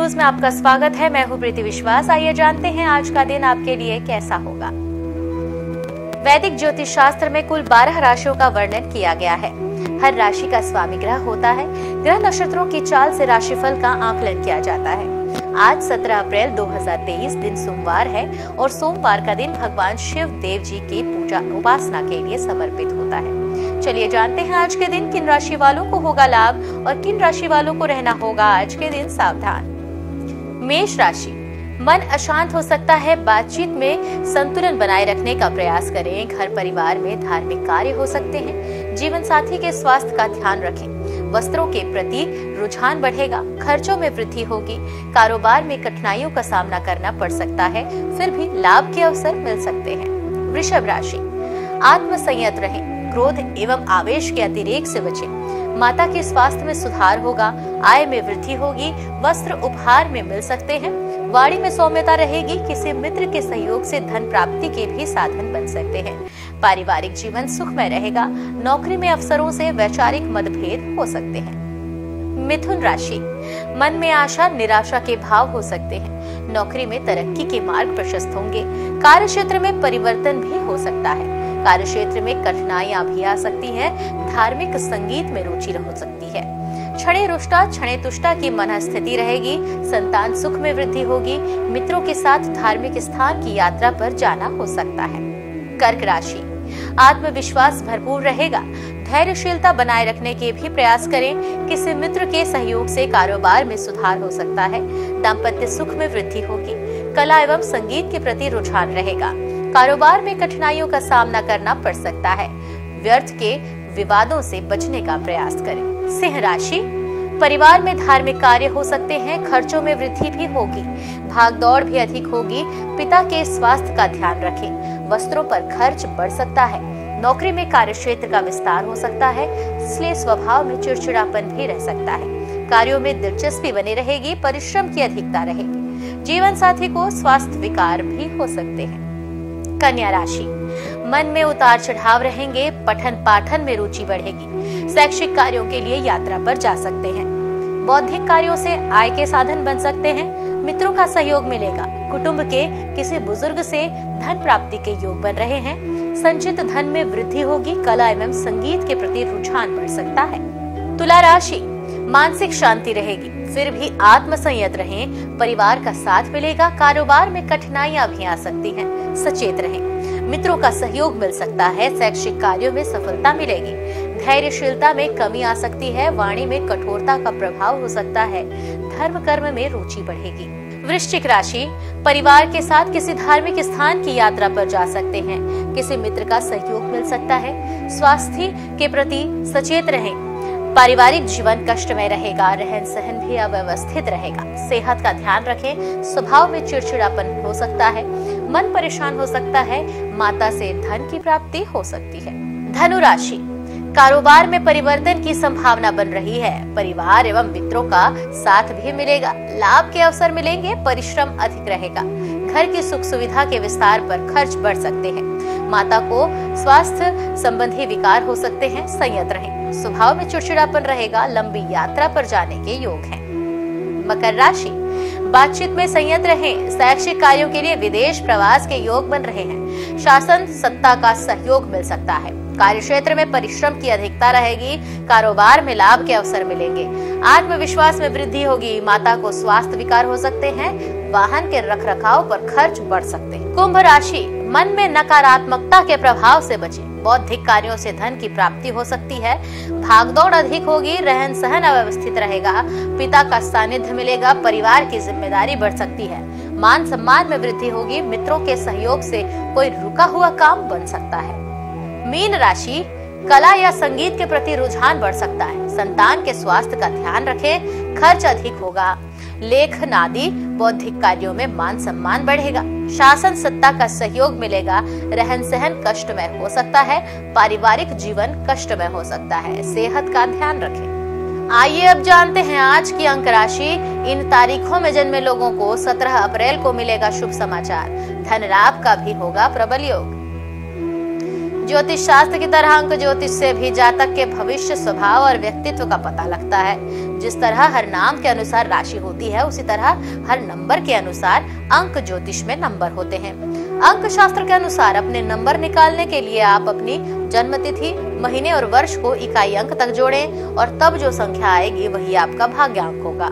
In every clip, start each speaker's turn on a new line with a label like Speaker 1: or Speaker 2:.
Speaker 1: News में आपका स्वागत है। मैं हूँ प्रीति विश्वास। आइए जानते हैं आज का दिन आपके लिए कैसा होगा। वैदिक ज्योतिष शास्त्र में कुल 12 राशियों का वर्णन किया गया है। हर राशि का स्वामी ग्रह होता है। ग्रह नक्षत्रों की चाल से राशिफल का आकलन किया जाता है। आज 17 अप्रैल 2023 दिन सोमवार है और सोमवार का दिन भगवान शिव देव जी की पूजा उपासना के लिए समर्पित होता है। चलिए जानते हैं आज के दिन किन राशि वालों को होगा लाभ और किन राशि वालों को रहना होगा आज के दिन सावधान। मेष राशि, मन अशांत हो सकता है। बातचीत में संतुलन बनाए रखने का प्रयास करें। घर परिवार में धार्मिक कार्य हो सकते हैं। जीवन साथी के स्वास्थ्य का ध्यान रखें। वस्त्रों के प्रति रुझान बढ़ेगा। खर्चों में वृद्धि होगी। कारोबार में कठिनाइयों का सामना करना पड़ सकता है, फिर भी लाभ के अवसर मिल सकते हैं। वृषभ राशि, आत्मसंयत रहें। क्रोध एवं आवेश के अतिरेक से बचें। माता के स्वास्थ्य में सुधार होगा। आय में वृद्धि होगी। वस्त्र उपहार में मिल सकते हैं। वाणी में सौम्यता रहेगी। किसी मित्र के सहयोग से धन प्राप्ति के भी साधन बन सकते हैं। पारिवारिक जीवन सुखमय रहेगा। नौकरी में अफसरों से वैचारिक मतभेद हो सकते हैं। मिथुन राशि, मन में आशा निराशा के भाव हो सकते हैं। नौकरी में तरक्की के मार्ग प्रशस्त होंगे। कार्य क्षेत्र में परिवर्तन भी हो सकता है। कार्य क्षेत्र में कठिनाइयां भी आ सकती हैं। धार्मिक संगीत में रुचि हो सकती है। क्षणे रुष्टा क्षणे तुष्टा की मनस्थिति रहेगी। संतान सुख में वृद्धि होगी। मित्रों के साथ धार्मिक स्थान की यात्रा पर जाना हो सकता है। कर्क राशि, आत्मविश्वास भरपूर रहेगा। धैर्यशीलता बनाए रखने के भी प्रयास करें। किसी मित्र के सहयोग से कारोबार में सुधार हो सकता है। दाम्पत्य सुख में वृद्धि होगी। कला एवं संगीत के प्रति रुझान रहेगा। कारोबार में कठिनाइयों का सामना करना पड़ सकता है। व्यर्थ के विवादों से बचने का प्रयास करें। सिंह राशि, परिवार में धार्मिक कार्य हो सकते हैं। खर्चों में वृद्धि भी होगी। भागदौड़ भी अधिक होगी। पिता के स्वास्थ्य का ध्यान रखें। वस्त्रों पर खर्च बढ़ सकता है। नौकरी में कार्य क्षेत्र का विस्तार हो सकता है, इसलिए स्वभाव में चिड़चिड़ापन भी रह सकता है। कार्यों में दिलचस्पी बनी रहेगी। परिश्रम की अधिकता रहेगी। जीवन साथी को स्वास्थ्य विकार भी हो सकते हैं। कन्या राशि, मन में उतार चढ़ाव रहेंगे। पठन पाठन में रुचि बढ़ेगी। शैक्षिक कार्यों के लिए यात्रा पर जा सकते हैं। बौद्धिक कार्यों से आय के साधन बन सकते हैं। मित्रों का सहयोग मिलेगा। कुटुंब के किसी बुजुर्ग से धन प्राप्ति के योग बन रहे हैं। संचित धन में वृद्धि होगी। कला एवं संगीत के प्रति रुझान बढ़ सकता है। तुला राशि, मानसिक शांति रहेगी, फिर भी आत्मसंयत रहें। परिवार का साथ मिलेगा। कारोबार में कठिनाइयां भी आ सकती हैं, सचेत रहें। मित्रों का सहयोग मिल सकता है। शैक्षिक कार्यों में सफलता मिलेगी। धैर्यशीलता में कमी आ सकती है। वाणी में कठोरता का प्रभाव हो सकता है। धर्म कर्म में रुचि बढ़ेगी। वृश्चिक राशि, परिवार के साथ किसी धार्मिक स्थान की यात्रा पर जा सकते हैं। किसी मित्र का सहयोग मिल सकता है। स्वास्थ्य के प्रति सचेत रहें। पारिवारिक जीवन कष्टमय रहेगा। रहन सहन भी अव्यवस्थित रहेगा। सेहत का ध्यान रखें। स्वभाव में चिड़चिड़ापन हो सकता है। मन परेशान हो सकता है। माता से धन की प्राप्ति हो सकती है। धनु राशि, कारोबार में परिवर्तन की संभावना बन रही है। परिवार एवं मित्रों का साथ भी मिलेगा। लाभ के अवसर मिलेंगे। परिश्रम अधिक रहेगा। घर की सुख सुविधा के विस्तार पर खर्च बढ़ सकते हैं। माता को स्वास्थ्य संबंधी विकार हो सकते हैं। संयत रहें। स्वभाव में चिड़चिड़ापन रहेगा। लंबी यात्रा पर जाने के योग हैं। मकर राशि, बातचीत में संयत रहें। शैक्षिक कार्यों के लिए विदेश प्रवास के योग बन रहे हैं। शासन सत्ता का सहयोग मिल सकता है। कार्य क्षेत्र में परिश्रम की अधिकता रहेगी। कारोबार में लाभ के अवसर मिलेंगे। आत्मविश्वास में वृद्धि होगी। माता को स्वास्थ्य विकार हो सकते हैं। वाहन के रखरखाव पर खर्च बढ़ सकते हैं। कुंभ राशि, मन में नकारात्मकता के प्रभाव से बचें। बौद्धिक कार्यों से धन की प्राप्ति हो सकती है। भागदौड़ अधिक होगी। रहन सहन अव्यवस्थित रहेगा। पिता का सानिध्य मिलेगा। परिवार की जिम्मेदारी बढ़ सकती है। मान सम्मान में वृद्धि होगी। मित्रों के सहयोग से कोई रुका हुआ काम बन सकता है। मीन राशि, कला या संगीत के प्रति रुझान बढ़ सकता है। संतान के स्वास्थ्य का ध्यान रखें। खर्च अधिक होगा। लेखन आदि बौद्धिक कार्यों में मान सम्मान बढ़ेगा। शासन सत्ता का सहयोग मिलेगा। रहन सहन कष्टमय हो सकता है। पारिवारिक जीवन कष्टमय हो सकता है। सेहत का ध्यान रखें। आइए अब जानते हैं आज की अंक राशि। इन तारीखों में जन्मे लोगों को 17 अप्रैल को मिलेगा शुभ समाचार। धन लाभ का भी होगा प्रबल योग। ज्योतिष शास्त्र की तरह अंक ज्योतिष से भी जातक के भविष्य, स्वभाव और व्यक्तित्व का पता लगता है। जिस तरह हर नाम के अनुसार राशि होती है, उसी तरह हर नंबर के अनुसार अंक ज्योतिष में नंबर होते हैं। अंक शास्त्र के अनुसार अपने नंबर निकालने के लिए आप अपनी जन्म तिथि, महीने और वर्ष को इकाई अंक तक जोड़ें और तब जो संख्या आएगी वही आपका भाग्यांक होगा।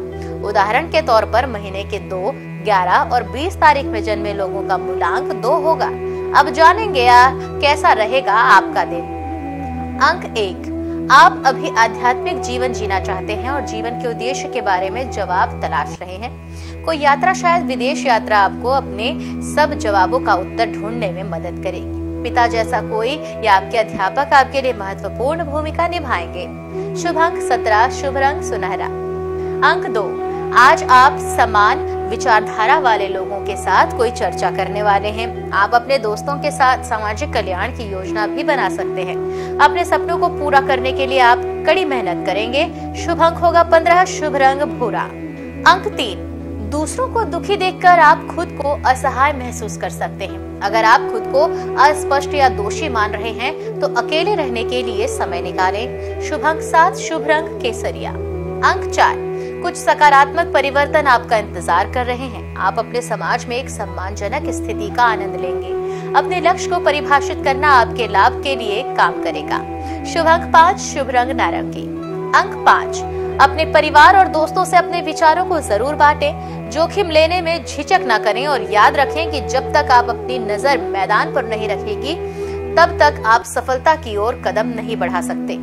Speaker 1: उदाहरण के तौर पर महीने के 2, 11 और 20 तारीख में जन्मे लोगों का मूलांक 2 होगा। अब जानेंगे कैसा रहेगा आपका दिन। अंक 1, आप अभी आध्यात्मिक जीवन जीना चाहते हैं और जीवन के उद्देश्य के बारे में जवाब तलाश रहे हैं। कोई यात्रा, शायद विदेश यात्रा, आपको अपने सब जवाबों का उत्तर ढूंढने में मदद करेगी। पिता जैसा कोई या आपके अध्यापक आपके लिए महत्वपूर्ण भूमिका निभाएंगे। शुभ अंक 17, शुभ रंग सुनहरा। अंक 2, आज आप समान विचारधारा वाले लोगों के साथ कोई चर्चा करने वाले हैं। आप अपने दोस्तों के साथ सामाजिक कल्याण की योजना भी बना सकते हैं। अपने सपनों को पूरा करने के लिए आप कड़ी मेहनत करेंगे। शुभ अंक होगा 15, शुभ रंग भूरा। अंक 3, दूसरों को दुखी देखकर आप खुद को असहाय महसूस कर सकते हैं। अगर आप खुद को अस्पष्ट या दोषी मान रहे हैं तो अकेले रहने के लिए समय निकालें। शुभ अंक 7, शुभ रंग केसरिया। अंक 4, कुछ सकारात्मक परिवर्तन आपका इंतजार कर रहे हैं। आप अपने समाज में एक सम्मानजनक स्थिति का आनंद लेंगे। अपने लक्ष्य को परिभाषित करना आपके लाभ के लिए काम करेगा। शुभ अंक 5, शुभ रंग नारंगी। अंक 5, अपने परिवार और दोस्तों से अपने विचारों को जरूर बांटें। जोखिम लेने में झिझक न करें और याद रखें कि जब तक आप अपनी नजर मैदान पर नहीं रखेगी तब तक आप सफलता की ओर कदम नहीं बढ़ा सकते।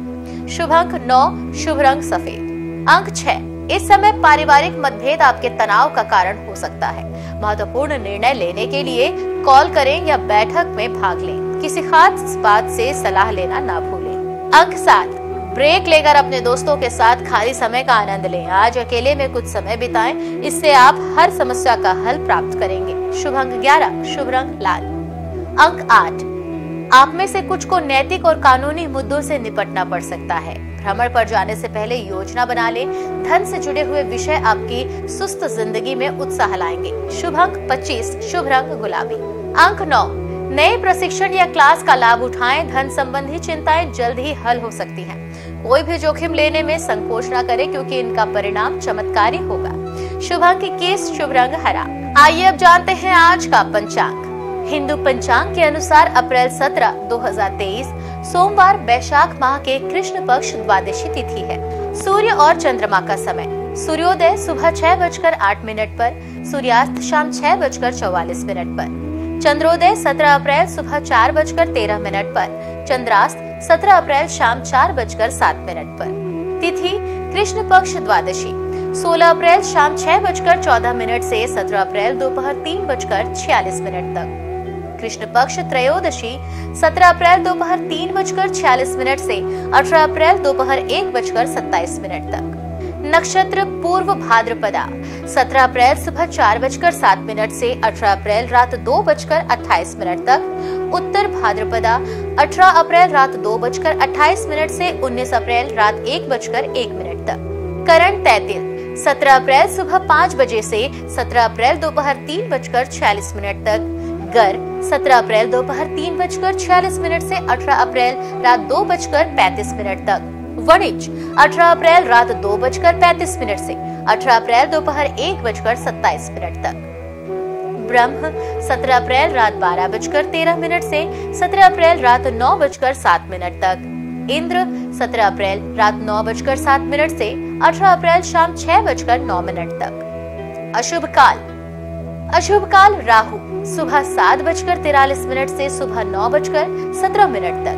Speaker 1: शुभ अंक 9, शुभ रंग सफेद। अंक 6, इस समय पारिवारिक मतभेद आपके तनाव का कारण हो सकता है। महत्वपूर्ण निर्णय लेने के लिए कॉल करें या बैठक में भाग लें। किसी खास बात से सलाह लेना ना भूलें। अंक 7, ब्रेक लेकर अपने दोस्तों के साथ खाली समय का आनंद लें। आज अकेले में कुछ समय बिताएं, इससे आप हर समस्या का हल प्राप्त करेंगे। शुभ अंक 11, शुभ रंग लाल। अंक 8, आप में से कुछ को नैतिक और कानूनी मुद्दों से निपटना पड़ सकता है। भ्रमण पर जाने से पहले योजना बना लें। धन से जुड़े हुए विषय आपकी सुस्त जिंदगी में उत्साह लाएंगे। शुभ अंक 25, शुभ रंग गुलाबी। अंक 9, नए प्रशिक्षण या क्लास का लाभ उठाएं। धन संबंधी चिंताएं जल्द ही हल हो सकती हैं। कोई भी जोखिम लेने में संकोच न करें क्योंकि इनका परिणाम चमत्कारी होगा। शुभ अंक 21, शुभ रंग हरा। आइए अब जानते हैं आज का पंचांग। हिंदू पंचांग के अनुसार अप्रैल 17, 2023 सोमवार वैशाख माह के कृष्ण पक्ष द्वादशी तिथि है। सूर्य और चंद्रमा का समय, सूर्योदय सुबह 6:08 पर, सूर्यास्त शाम 6:44 पर। चंद्रोदय 17 अप्रैल सुबह 4:13 पर, चंद्रास्त 17 अप्रैल शाम 4:07 पर। तिथि कृष्ण पक्ष द्वादशी 16 अप्रैल शाम 6:14 से 17 अप्रैल दोपहर 3:46 तक। कृष्ण पक्ष त्रयोदशी 17 अप्रैल दोपहर 3:46 से 18 अप्रैल दोपहर 1:27 तक। नक्षत्र पूर्व भाद्रपदा 17 अप्रैल सुबह 4:07 से 18 अप्रैल रात 2:28 तक। उत्तर भाद्रपदा 18 अप्रैल रात 2:28 से 19 अप्रैल रात 1:01 तक। करण तैतिल 17 अप्रैल सुबह 5 बजे से 17 अप्रैल दोपहर 3:46 तक। गर 17 अप्रैल दोपहर 3:46 से 18 अप्रैल रात 2:35 तक। वणिज 18 अप्रैल रात 2:35 से 18 अप्रैल दोपहर 1:27 तक। ब्रह्म 17 अप्रैल रात 12:13 से 17 अप्रैल रात 9:07 तक। इंद्र 17 अप्रैल रात 9:07 से 18 अप्रैल शाम 6:09 तक। अशुभ काल राहु सुबह 7:43 से सुबह 9:17 तक।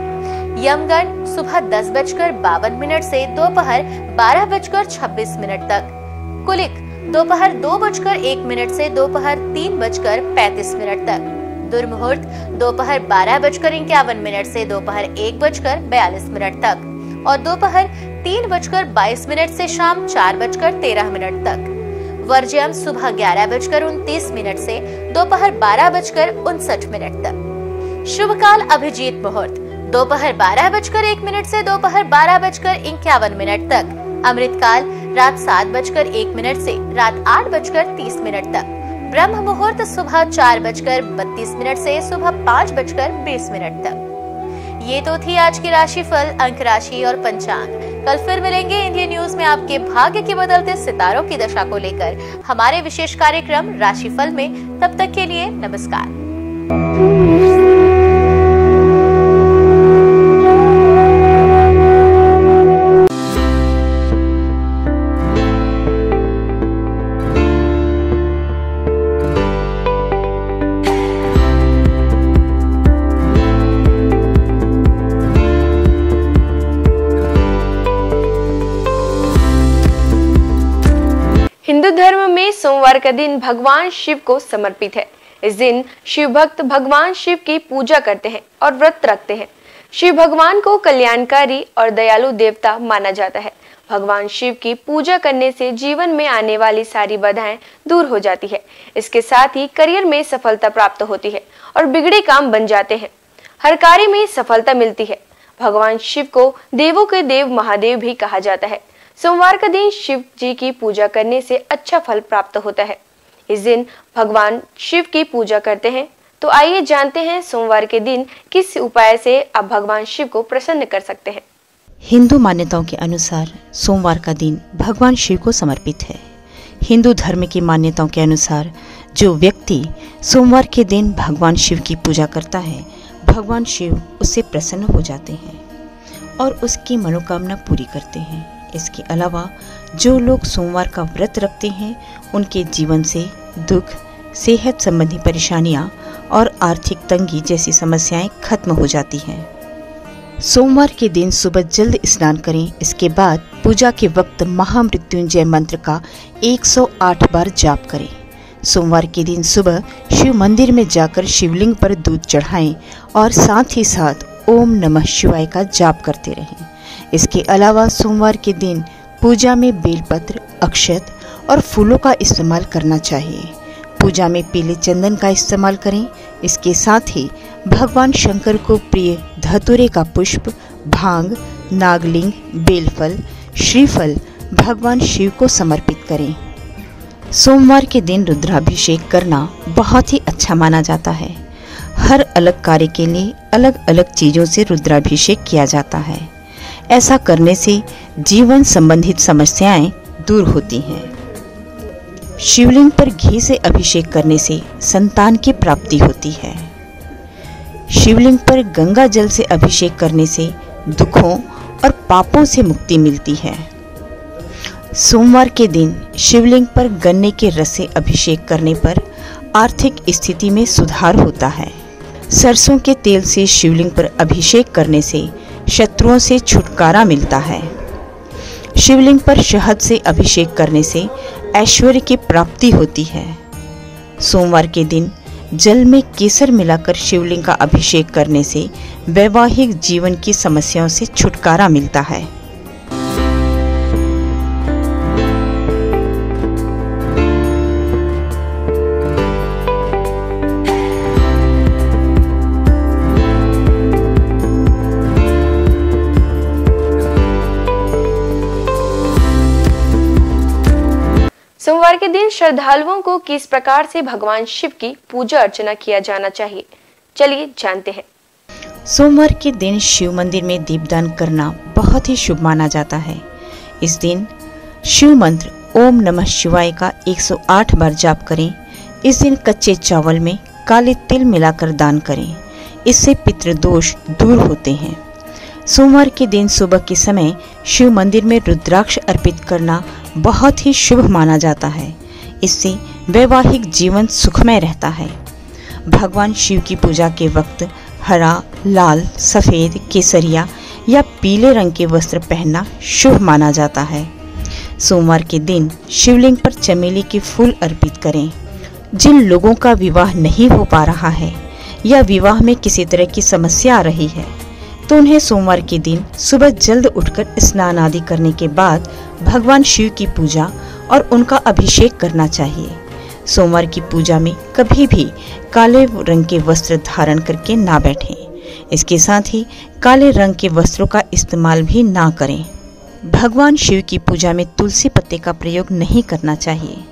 Speaker 1: यमगण सुबह 10:52 से दोपहर 12:26 तक। कुलिक दोपहर 2:01 से दोपहर 3:35 तक। दुर्मुहूर्त दोपहर 12:51 से दोपहर 1:42 तक और दोपहर 3:22 से शाम 4:13 तक। वर्ज्यम सुबह 11:29 से दोपहर 12:59 तक। शुभ काल अभिजीत मुहूर्त दोपहर 12:01 से दोपहर 12:51 तक। अमृत काल रात 7:01 से रात 8:30 तक। ब्रह्म मुहूर्त सुबह 4:32 से सुबह 5:20 तक। ये तो थी आज की राशिफल, अंक राशि और पंचांग। कल फिर मिलेंगे इंडिया न्यूज में आपके भाग्य के बदलते सितारों की दशा को लेकर हमारे विशेष कार्यक्रम राशिफल में। तब तक के लिए नमस्कार।
Speaker 2: हिंदू धर्म में सोमवार का दिन भगवान शिव को समर्पित है। इस दिन शिव भक्त भगवान शिव की पूजा करते हैं और व्रत रखते हैं। शिव भगवान को कल्याणकारी और दयालु देवता माना जाता है। भगवान शिव की पूजा करने से जीवन में आने वाली सारी बाधाएं दूर हो जाती है। इसके साथ ही करियर में सफलता प्राप्त होती है और बिगड़े काम बन जाते हैं। हर कार्य में सफलता मिलती है। भगवान शिव को देवों के देव महादेव भी कहा जाता है। सोमवार का दिन शिव जी की पूजा करने से अच्छा फल प्राप्त होता है। इस दिन भगवान शिव की पूजा करते हैं। तो आइए जानते हैं सोमवार के दिन किस उपाय से आप भगवान शिव को प्रसन्न कर सकते हैं।
Speaker 3: हिंदू मान्यताओं के अनुसार सोमवार का दिन भगवान शिव को समर्पित है। हिंदू धर्म की मान्यताओं के अनुसार जो व्यक्ति सोमवार के दिन भगवान शिव की पूजा करता है, भगवान शिव उससे प्रसन्न हो जाते हैं और उसकी मनोकामना पूरी करते हैं। इसके अलावा जो लोग सोमवार का व्रत रखते हैं, उनके जीवन से दुख, सेहत संबंधी परेशानियां और आर्थिक तंगी जैसी समस्याएं खत्म हो जाती हैं। सोमवार के दिन सुबह जल्द स्नान करें। इसके बाद पूजा के वक्त महामृत्युंजय मंत्र का 108 बार जाप करें। सोमवार के दिन सुबह शिव मंदिर में जाकर शिवलिंग पर दूध चढ़ाएं और साथ ही साथ ओम नमः शिवाय का जाप करते रहें। इसके अलावा सोमवार के दिन पूजा में बेलपत्र, अक्षत और फूलों का इस्तेमाल करना चाहिए। पूजा में पीले चंदन का इस्तेमाल करें। इसके साथ ही भगवान शंकर को प्रिय धतूरे का पुष्प, भांग, नागलिंग, बेलफल, श्रीफल भगवान शिव को समर्पित करें। सोमवार के दिन रुद्राभिषेक करना बहुत ही अच्छा माना जाता है। हर अलग कार्य के लिए अलग अलग चीजों से रुद्राभिषेक किया जाता है। ऐसा करने से जीवन संबंधित समस्याएं दूर होती हैं। शिवलिंग पर घी से अभिषेक करने से संतान की प्राप्ति होती है। शिवलिंग पर गंगा जल से अभिषेक करने से दुखों और पापों से मुक्ति मिलती है। सोमवार के दिन शिवलिंग पर गन्ने के रस से अभिषेक करने पर आर्थिक स्थिति में सुधार होता है। सरसों के तेल से शिवलिंग पर अभिषेक करने से शत्रुओं से छुटकारा मिलता है। शिवलिंग पर शहद से अभिषेक करने से ऐश्वर्य की प्राप्ति होती है। सोमवार के दिन जल में केसर मिलाकर शिवलिंग का अभिषेक करने से वैवाहिक जीवन की समस्याओं से छुटकारा मिलता है।
Speaker 2: सोमवार के दिन श्रद्धालुओं को किस प्रकार से भगवान शिव की पूजा अर्चना किया जाना चाहिए, चलिए जानते हैं।
Speaker 3: सोमवार के दिन शिव मंदिर में दीपदान करना बहुत ही शुभ माना जाता है। इस दिन शिव मंत्र ओम नमः शिवाय का 108 बार जाप करें। इस दिन कच्चे चावल में काले तिल मिलाकर दान करें। इससे पितृदोष दूर होते हैं। सोमवार के दिन सुबह के समय शिव मंदिर में रुद्राक्ष अर्पित करना बहुत ही शुभ माना जाता है। इससे वैवाहिक जीवन सुखमय रहता है। भगवान शिव की पूजा के वक्त हरा, लाल, सफेद, केसरिया या पीले रंग के वस्त्र पहनना शुभ माना जाता है। सोमवार के दिन शिवलिंग पर चमेली के फूल अर्पित करें। जिन लोगों का विवाह नहीं हो पा रहा है या विवाह में किसी तरह की समस्या आ रही है, तो उन्हें सोमवार के दिन सुबह जल्द उठकर स्नान आदि करने के बाद भगवान शिव की पूजा और उनका अभिषेक करना चाहिए। सोमवार की पूजा में कभी भी काले रंग के वस्त्र धारण करके ना बैठें। इसके साथ ही काले रंग के वस्त्रों का इस्तेमाल भी ना करें। भगवान शिव की पूजा में तुलसी पत्ते का प्रयोग नहीं करना चाहिए।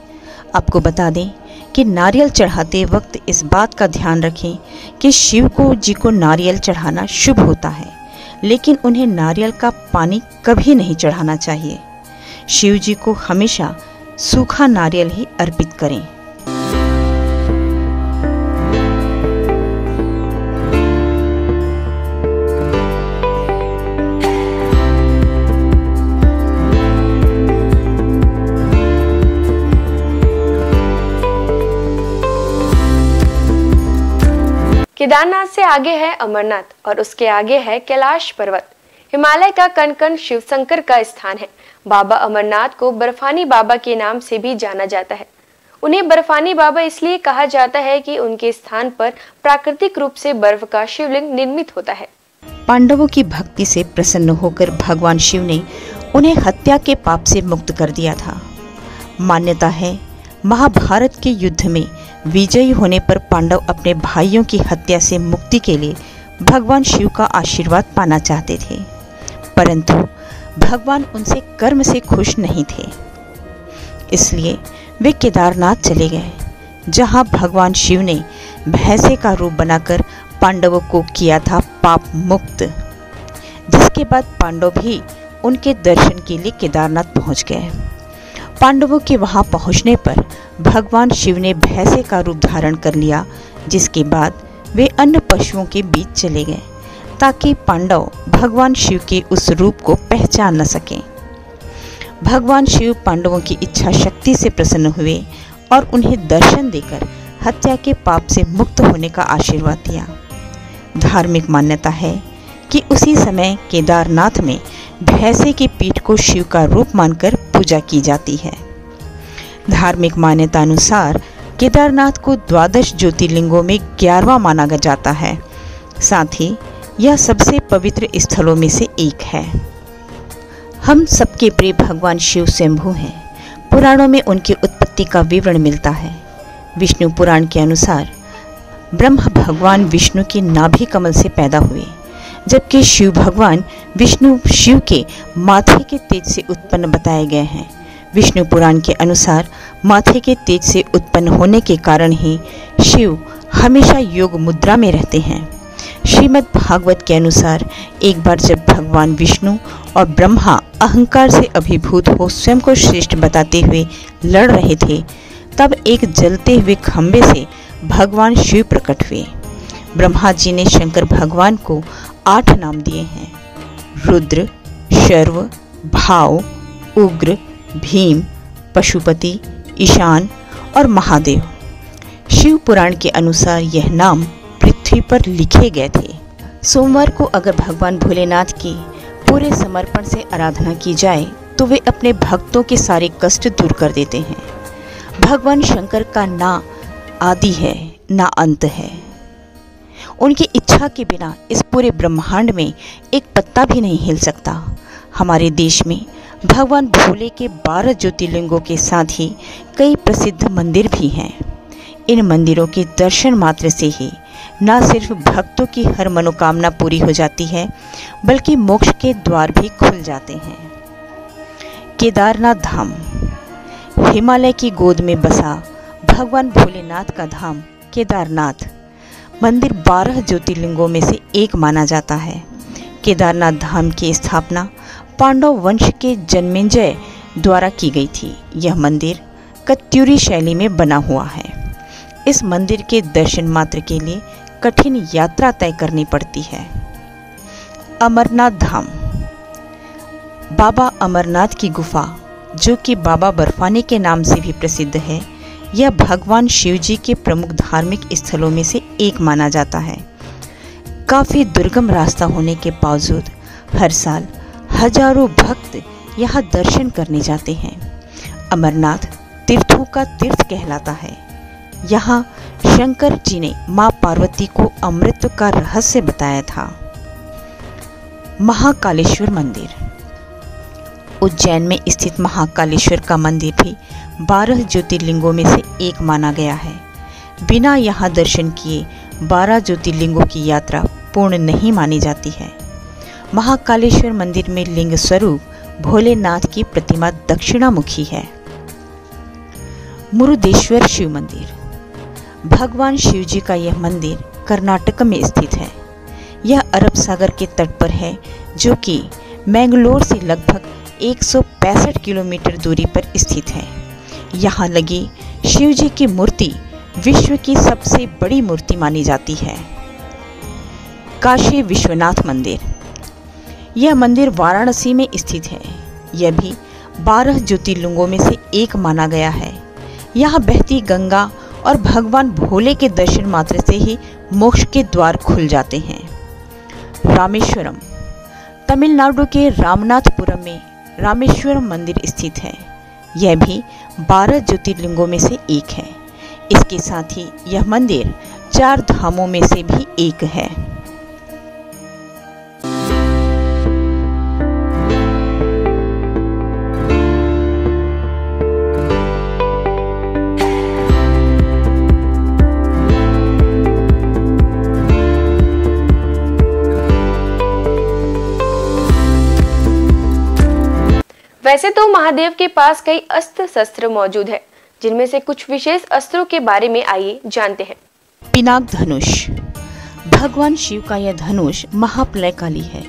Speaker 3: आपको बता दें कि नारियल चढ़ाते वक्त इस बात का ध्यान रखें कि शिव जी को नारियल चढ़ाना शुभ होता है, लेकिन उन्हें नारियल का पानी कभी नहीं चढ़ाना चाहिए। शिव जी को हमेशा सूखा नारियल ही अर्पित करें।
Speaker 2: केदारनाथ से आगे है अमरनाथ और उसके आगे है कैलाश पर्वत। हिमालय का कण कण शिव शंकर का स्थान है। बाबा अमरनाथ को बर्फानी बाबा के नाम से भी जाना जाता है। उन्हें बर्फानी बाबा इसलिए कहा जाता है कि उनके स्थान पर प्राकृतिक रूप से बर्फ का शिवलिंग निर्मित होता है।
Speaker 3: पांडवों की भक्ति से प्रसन्न होकर भगवान शिव ने उन्हें हत्या के पाप से मुक्त कर दिया था। मान्यता है महाभारत के युद्ध में विजयी होने पर पांडव अपने भाइयों की हत्या से मुक्ति के लिए भगवान शिव का आशीर्वाद पाना चाहते थे, परंतु भगवान उनसे कर्म से खुश नहीं थे। इसलिए वे केदारनाथ चले गए, जहां भगवान शिव ने भैंसे का रूप बनाकर पांडवों को किया था पाप मुक्त। जिसके बाद पांडव भी उनके दर्शन के लिए केदारनाथ पहुंच गए। पांडवों के वहां पहुंचने पर भगवान शिव ने भैंसे का रूप धारण कर लिया, जिसके बाद वे अन्य पशुओं के बीच चले गए ताकि पांडव भगवान शिव के उस रूप को पहचान न सकें। भगवान शिव पांडवों की इच्छा शक्ति से प्रसन्न हुए और उन्हें दर्शन देकर हत्या के पाप से मुक्त होने का आशीर्वाद दिया। धार्मिक मान्यता है कि उसी समय केदारनाथ में भैंसे की पीठ को शिव का रूप मानकर पूजा की जाती है। धार्मिक मान्यता अनुसार केदारनाथ को 12 ज्योतिर्लिंगों में 11वां माना जाता है। साथ ही यह सबसे पवित्र स्थलों में से एक है। हम सबके प्रिय भगवान शिव स्वयंभू हैं। पुराणों में उनकी उत्पत्ति का विवरण मिलता है। विष्णु पुराण के अनुसार ब्रह्मा भगवान विष्णु के नाभि कमल से पैदा हुए, जबकि शिव भगवान विष्णु शिव के माथे के तेज से उत्पन्न बताए गए हैं। विष्णु पुराण के अनुसार माथे के तेज से उत्पन्न होने के कारण ही शिव हमेशा योग मुद्रा में रहते हैं। श्रीमद् भागवत के अनुसार एक बार जब भगवान विष्णु और ब्रह्मा अहंकार से अभिभूत हो स्वयं को श्रेष्ठ बताते हुए लड़ रहे थे, तब एक जलते हुए खंभे से भगवान शिव प्रकट हुए। ब्रह्मा जी ने शंकर भगवान को 8 नाम दिए हैं: रुद्र, शर्व, भाव, उग्र, भीम, पशुपति, ईशान और महादेव। शिव पुराण के अनुसार यह नाम पृथ्वी पर लिखे गए थे। सोमवार को अगर भगवान भोलेनाथ की पूरे समर्पण से आराधना की जाए तो वे अपने भक्तों के सारे कष्ट दूर कर देते हैं। भगवान शंकर का ना आदि है ना अंत है। उनकी इच्छा के बिना इस पूरे ब्रह्मांड में एक पत्ता भी नहीं हिल सकता। हमारे देश में भगवान भोले के 12 ज्योतिर्लिंगों के साथ ही कई प्रसिद्ध मंदिर भी हैं। इन मंदिरों के दर्शन मात्र से ही न सिर्फ भक्तों की हर मनोकामना पूरी हो जाती है, बल्कि मोक्ष के द्वार भी खुल जाते हैं। केदारनाथ धाम हिमालय की गोद में बसा भगवान भोलेनाथ का धाम केदारनाथ मंदिर 12 ज्योतिर्लिंगों में से एक माना जाता है। केदारनाथ धाम की स्थापना पांडव वंश के जन्मेजय द्वारा की गई थी। यह मंदिर कत्यूरी शैली में बना हुआ है। इस मंदिर के दर्शन मात्र के लिए कठिन यात्रा तय करनी पड़ती है। अमरनाथ धाम बाबा अमरनाथ की गुफा, जो कि बाबा बर्फानी के नाम से भी प्रसिद्ध है, यह भगवान शिव जी के प्रमुख धार्मिक स्थलों में से एक माना जाता है। काफ़ी दुर्गम रास्ता होने के बावजूद हर साल हजारों भक्त यहाँ दर्शन करने जाते हैं। अमरनाथ तीर्थों का तीर्थ कहलाता है। यहाँ शंकर जी ने माँ पार्वती को अमृत का रहस्य बताया था। महाकालेश्वर मंदिर उज्जैन में स्थित महाकालेश्वर का मंदिर भी 12 ज्योतिर्लिंगों में से एक माना गया है। बिना यहाँ दर्शन किए 12 ज्योतिर्लिंगों की यात्रा पूर्ण नहीं मानी जाती है। महाकालेश्वर मंदिर में लिंग स्वरूप भोलेनाथ की प्रतिमा दक्षिणामुखी है। मुरुदेश्वर शिव मंदिर भगवान शिव जी का यह मंदिर कर्नाटक में स्थित है। यह अरब सागर के तट पर है, जो कि मैंगलोर से लगभग 165 किलोमीटर दूरी पर स्थित है। यहाँ लगी शिव जी की मूर्ति विश्व की सबसे बड़ी मूर्ति मानी जाती है। काशी विश्वनाथ मंदिर। यह मंदिर वाराणसी में स्थित है। यह भी 12 ज्योतिर्लिंगों में से एक माना गया है। यहाँ बहती गंगा और भगवान भोले के दर्शन मात्र से ही मोक्ष के द्वार खुल जाते हैं। रामेश्वरम। तमिलनाडु के रामनाथपुरम में रामेश्वरम मंदिर स्थित है। यह भी 12 ज्योतिर्लिंगों में से एक है। इसके साथ ही यह मंदिर 4 धामों में से भी एक है।
Speaker 2: वैसे तो महादेव के पास कई अस्त्र शस्त्र मौजूद है, जिनमें से कुछ विशेष अस्त्रों के बारे में आइए जानते हैं।
Speaker 3: पिनाक धनुष। भगवान शिव का यह धनुष महाप्रलयकाली है।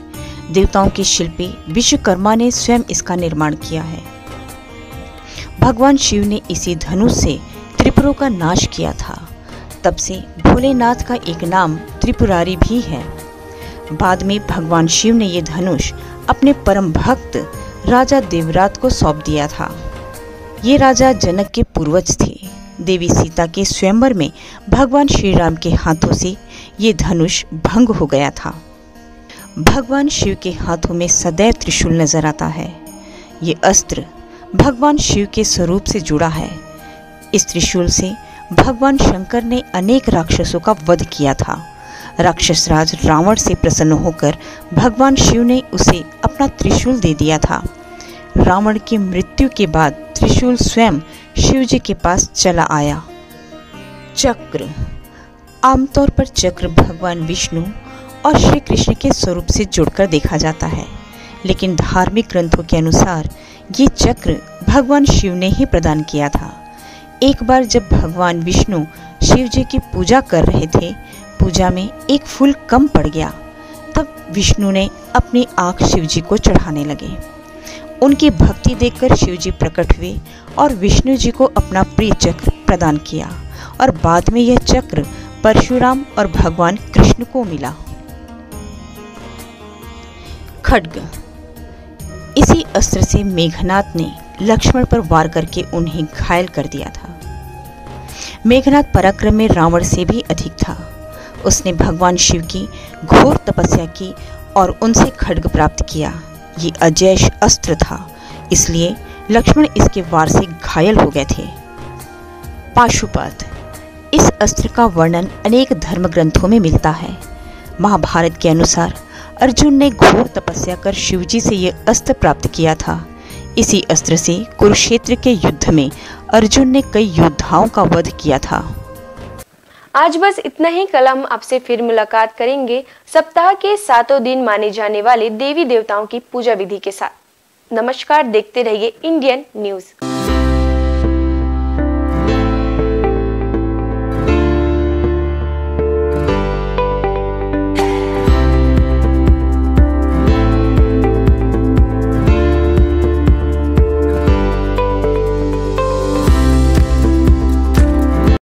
Speaker 3: देवताओं के शिल्पी विश्वकर्मा ने स्वयं इसका निर्माण किया है। भगवान शिव ने इसी धनुष से त्रिपुरों का नाश किया था। तब से भोलेनाथ का एक नाम त्रिपुरारी भी है। बाद में भगवान शिव ने यह धनुष अपने परम भक्त राजा देवरात को सौंप दिया था। ये राजा जनक के पूर्वज थे। देवी सीता के स्वयंवर में भगवान श्री राम के हाथों से ये धनुष भंग हो गया था। भगवान शिव के हाथों में सदैव त्रिशूल नजर आता है। ये अस्त्र भगवान शिव के स्वरूप से जुड़ा है। इस त्रिशूल से भगवान शंकर ने अनेक राक्षसों का वध किया था। राक्षस राज रावण से प्रसन्न होकर भगवान शिव ने उसे अपना त्रिशूल दे दिया था। रावण की मृत्यु के बाद त्रिशूल स्वयं शिव जी के पास चला आया। चक्र। आमतौर पर चक्र भगवान विष्णु और श्री कृष्ण के स्वरूप से जुड़कर देखा जाता है, लेकिन धार्मिक ग्रंथों के अनुसार ये चक्र भगवान शिव ने ही प्रदान किया था। एक बार जब भगवान विष्णु शिव जी की पूजा कर रहे थे, पूजा में एक फूल कम पड़ गया। तब विष्णु ने अपनी आंख शिव जी को चढ़ाने लगे। उनकी भक्ति देखकर शिव जी प्रकट हुए और विष्णु जी को अपना प्रिय चक्र प्रदान किया, और बाद में यह चक्र परशुराम और भगवान कृष्ण को मिला। खड्ग। इसी अस्त्र से मेघनाद ने लक्ष्मण पर वार करके उन्हें घायल कर दिया था। मेघनाद पराक्रम में रावण से भी अधिक था। उसने भगवान शिव की घोर तपस्या की और उनसे खड्ग प्राप्त किया। ये अजैश अस्त्र था, इसलिए लक्ष्मण इसके वार से घायल हो गए थे। पाशुपत। इस अस्त्र का वर्णन अनेक धर्म ग्रंथों में मिलता है। महाभारत के अनुसार अर्जुन ने घोर तपस्या कर शिवजी से यह अस्त्र प्राप्त किया था। इसी अस्त्र से कुरुक्षेत्र के युद्ध में अर्जुन ने कई योद्धाओं का वध किया था।
Speaker 2: आज बस इतना ही। कल हम आपसे फिर मुलाकात करेंगे सप्ताह के 7 दिन माने जाने वाले देवी देवताओं की पूजा विधि के साथ। नमस्कार, देखते रहिए इंडियन न्यूज।